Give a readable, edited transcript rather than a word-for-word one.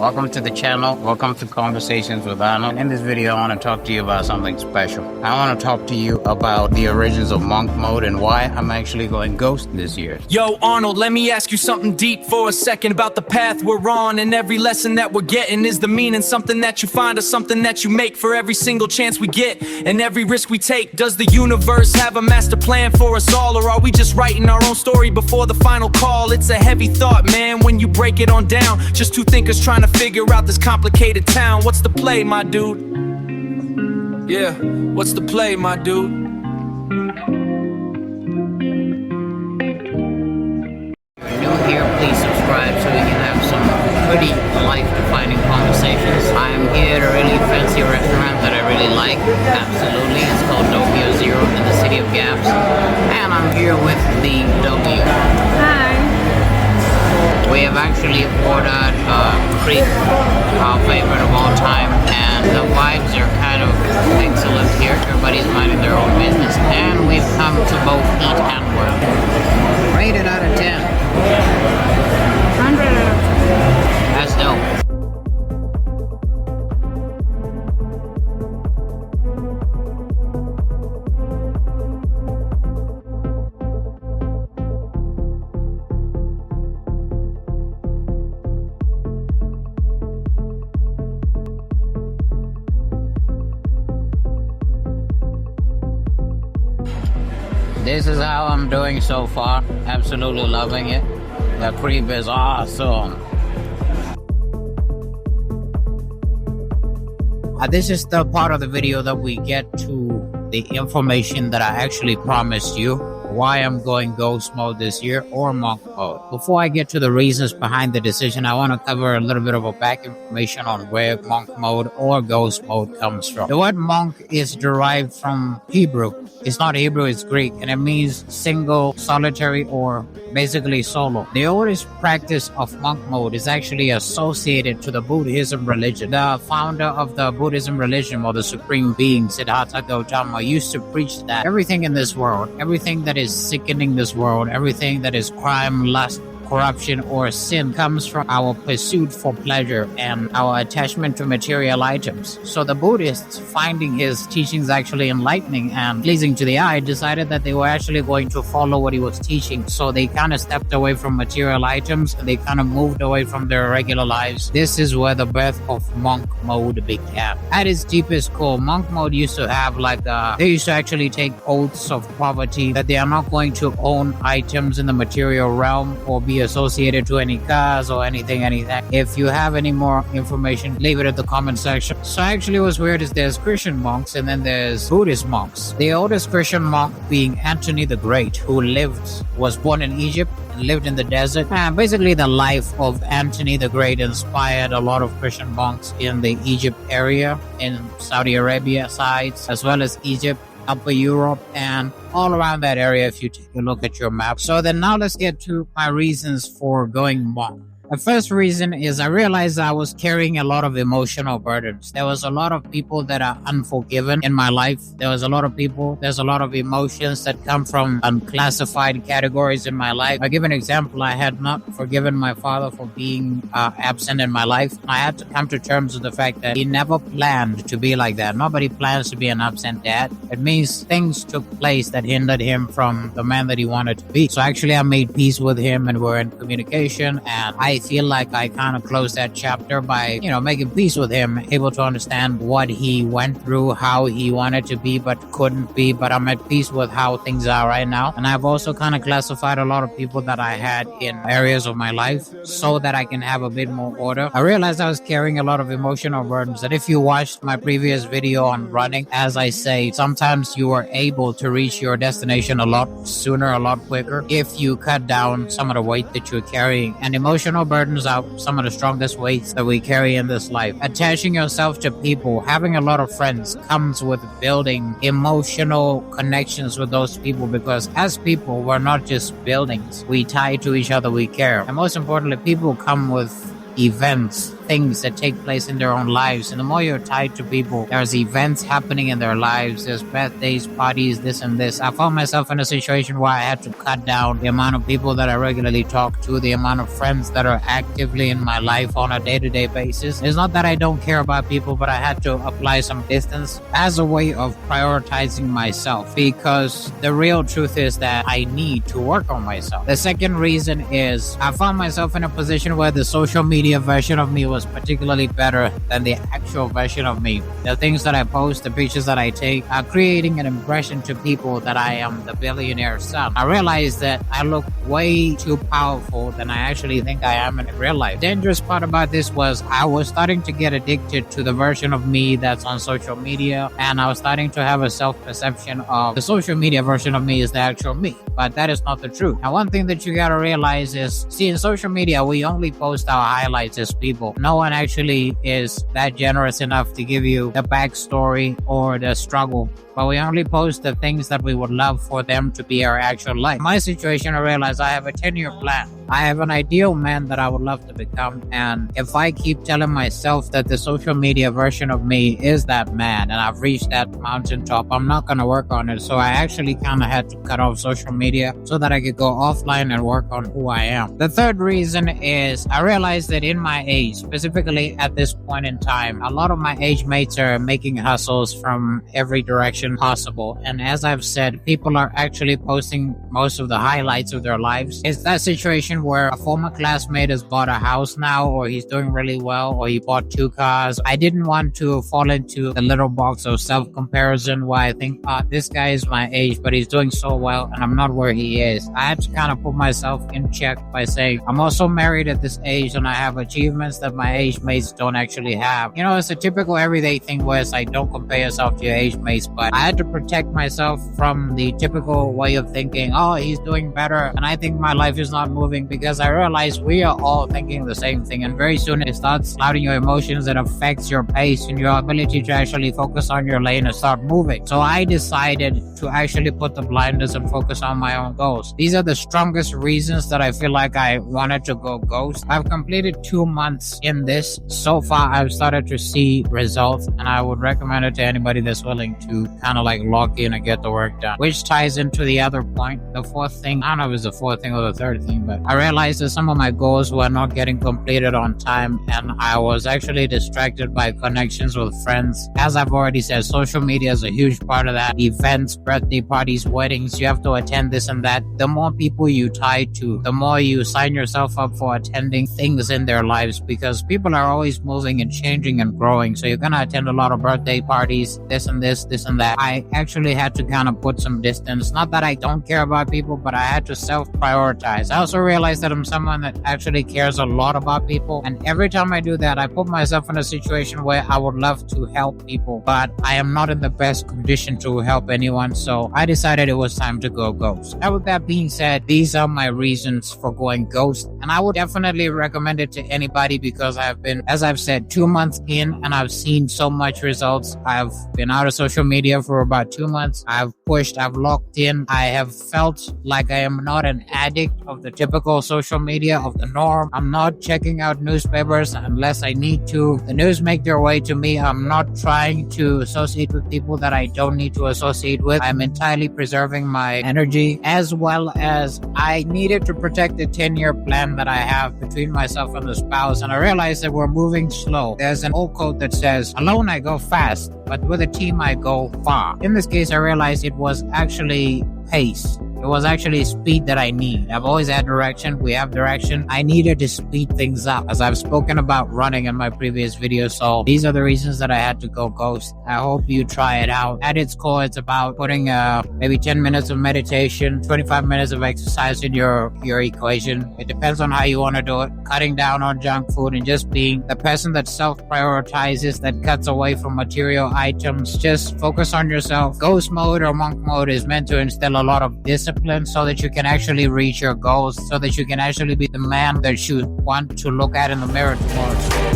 Welcome to the channel. Welcome to Conversations with Arnold. In this video, I want to talk to you about something special. I want to talk to you about the origins of monk mode and why I'm actually going ghost this year. Yo, Arnold, let me ask you something deep for a second about the path we're on. And every lesson that we're getting is the meaning, something that you find or something that you make for every single chance we get and every risk we take. Does the universe have a master plan for us all, or are we just writing our own story before the final call? It's a heavy thought, man, when you break it on down. Just two thinkers trying to figure out this complicated town. What's the play, my dude? Yeah, what's the play, my dude? If you're new here, please subscribe so we can have some pretty life-defining conversations. I'm here at a really fancy restaurant that I really like. Absolutely, it's called Tokyo Zero in the city of Gaps, and I'm here with the W. Hi. We have actually ordered crepe, our favorite of all time, and the vibes are kind of excellent here. Everybody's minding their own business, and we've come to both eat and work. Rated out of 10. 100 out of 10. That's dope. This is how I'm doing so far. Absolutely loving it. The creep is awesome. This is the part of the video that we get to the information that I actually promised you. Why I'm going ghost mode this year or monk mode. Before I get to the reasons behind the decision, I want to cover a little bit of a back information on where monk mode or ghost mode comes from. The word monk is derived from Hebrew. It's not Hebrew, it's Greek, and it means single, solitary, or basically solo. The oldest practice of monk mode is actually associated to the Buddhism religion. The founder of the Buddhism religion, or the supreme being, Siddhartha Gautama, used to preach that everything in this world, everything that is sickening this world, everything that is crime, lust, corruption, or sin comes from our pursuit for pleasure and our attachment to material items. So the Buddhists, finding his teachings actually enlightening and pleasing to the eye, decided that they were actually going to follow what he was teaching. So they kind of stepped away from material items and they kind of moved away from their regular lives. This is where the birth of monk mode began. At its deepest core, monk mode used to have they used to actually take oaths of poverty, that they are not going to own items in the material realm or be associated to any cars or anything. If you have any more information, leave it in the comment section. So actually what's weird is there's Christian monks and then there's Buddhist monks. The oldest Christian monk being Antony the Great, who was born in Egypt and lived in the desert. And basically the life of Antony the Great inspired a lot of Christian monks in the Egypt area, in Saudi Arabia sides, as well as Egypt, Upper Europe, and all around that area if you take a look at your map. So then now let's get to my reasons for going monk. The first reason is I realized I was carrying a lot of emotional burdens. There was a lot of people that are unforgiven in my life. There's a lot of emotions that come from unclassified categories in my life. I'll give an example. I had not forgiven my father for being absent in my life. I had to come to terms with the fact that he never planned to be like that. Nobody plans to be an absent dad. It means things took place that hindered him from the man that he wanted to be. So actually I made peace with him and we're in communication, and I feel like I kind of closed that chapter by, making peace with him, able to understand what he went through, how he wanted to be but couldn't be, but I'm at peace with how things are right now. And I've also kind of classified a lot of people that I had in areas of my life so that I can have a bit more order. I realized I was carrying a lot of emotional burdens, that if you watched my previous video on running, as I say, sometimes you are able to reach your destination a lot sooner, a lot quicker, if you cut down some of the weight that you're carrying. And emotional burdens are some of the strongest weights that we carry in this life. Attaching yourself to people, having a lot of friends, comes with building emotional connections with those people, because as people, we're not just buildings. We tie to each other, we care. And most importantly, people come with events, things that take place in their own lives. And the more you're tied to people, there's events happening in their lives, there's birthdays, parties, this and this. I found myself in a situation where I had to cut down the amount of people that I regularly talk to, the amount of friends that are actively in my life on a day-to-day basis. It's not that I don't care about people, but I had to apply some distance as a way of prioritizing myself, because the real truth is that I need to work on myself. The second reason is I found myself in a position where the social media version of me was particularly better than the actual version of me. The things that I post, the pictures that I take are creating an impression to people that I am the billionaire son. I realized that I look way too powerful than I actually think I am in real life. The dangerous part about this was I was starting to get addicted to the version of me that's on social media, and I was starting to have a self-perception of the social media version of me is the actual me. But that is not the truth. Now, one thing that you gotta realize is, see, in social media, we only post our highlights as people. No one actually is that generous enough to give you the backstory or the struggle, but we only post the things that we would love for them to be our actual life. In my situation, I realized I have a 10-year plan. I have an ideal man that I would love to become, and if I keep telling myself that the social media version of me is that man and I've reached that mountaintop, I'm not going to work on it. So I actually kind of had to cut off social media so that I could go offline and work on who I am. The third reason is I realized that in my age, specifically at this point in time, a lot of my age mates are making hustles from every direction possible. And as I've said, people are actually posting most of the highlights of their lives. It's that situation where a former classmate has bought a house now, or he's doing really well, or he bought 2 cars. I didn't want to fall into the little box of self-comparison where I think, this guy is my age, but he's doing so well and I'm not where he is. I had to kind of put myself in check by saying, I'm also married at this age and I have achievements that my age mates don't actually have. You know, it's a typical everyday thing where it's like, don't compare yourself to your age mates, but I had to protect myself from the typical way of thinking, oh, he's doing better and I think my life is not moving, because I realized we are all thinking the same thing, and very soon it starts clouding your emotions. It affects your pace and your ability to actually focus on your lane and start moving. So I decided to actually put the blinders and focus on my own goals. These are the strongest reasons that I feel like I wanted to go ghost. I've completed 2 months in this. So far, I've started to see results, and I would recommend it to anybody that's willing to kind of like lock in and get the work done, which ties into the other point. The fourth thing, I don't know if it's the fourth thing or the third thing, but I realized that some of my goals were not getting completed on time, and I was actually distracted by connections with friends. As I've already said, social media is a huge part of that. Events, birthday parties, weddings, you have to attend this and that. The more people you tie to, the more you sign yourself up for attending things in their lives, because people are always moving and changing and growing. So you're going to attend a lot of birthday parties, this and this and that. I actually had to kind of put some distance. Not that I don't care about people, but I had to self-prioritize. I also realized that I'm someone that actually cares a lot about people, and every time I do that, I put myself in a situation where I would love to help people, but I am not in the best condition to help anyone. So I decided it was time to go ghost. Now, with that being said, these are my reasons for going ghost, and I would definitely recommend it to anybody, because I've been, as I've said, 2 months in and I've seen so much results. I've been out of social media for about 2 months. I've pushed, I've locked in. I have felt like I am not an addict of the typical social media of the norm. I'm not checking out newspapers unless I need to. The news make their way to me. I'm not trying to associate with people that I don't need to associate with. I'm entirely preserving my energy, as well as I needed to protect the 10-year plan that I have between myself and the spouse. And I realized that we're moving slow. There's an old quote that says, alone I go fast, but with a team I go far. In this case, I realized it was actually pace. It was actually speed that I need. I've always had direction. We have direction. I needed to speed things up, as I've spoken about running in my previous video. So these are the reasons that I had to go ghost. I hope you try it out. At its core, it's about putting maybe 10 minutes of meditation, 25 minutes of exercise in your equation. It depends on how you want to do it. Cutting down on junk food and just being the person that self-prioritizes, that cuts away from material items. Just focus on yourself. Ghost mode or monk mode is meant to instill a lot of discipline, so that you can actually reach your goals, so that you can actually be the man that you want to look at in the mirror tomorrow.